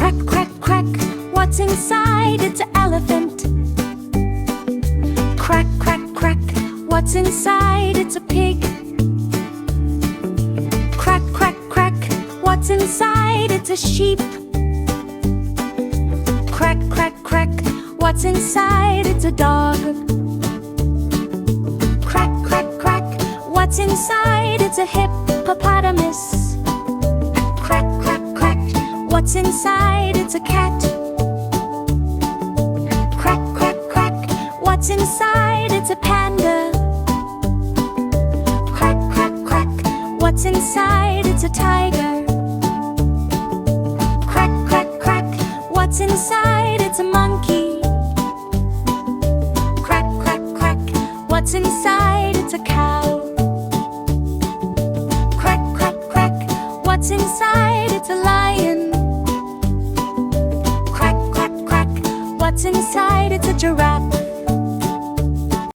Crack, crack, crack, what's inside? It's an elephant. Crack, crack, crack, what's inside? It's a pig. Crack, crack, crack, what's inside? It's a sheep. Crack, crack, crack, what's inside? It's a dog. Crack, crack, crack, what's inside? It's a hippopotamus. Crack, crack, crack, what's inside? It's a cat. Crack, crack, crack, what's inside? It's a panda. Crack, crack, crack, what's inside? It's a tiger. Crack, crack, crack, what's inside? It's a monkey. Crack, crack, crack, what's inside? It's a cow. Crack, crack, crack, what's inside? It's a lion. Crack, crack, crack, what's inside? It's a giraffe.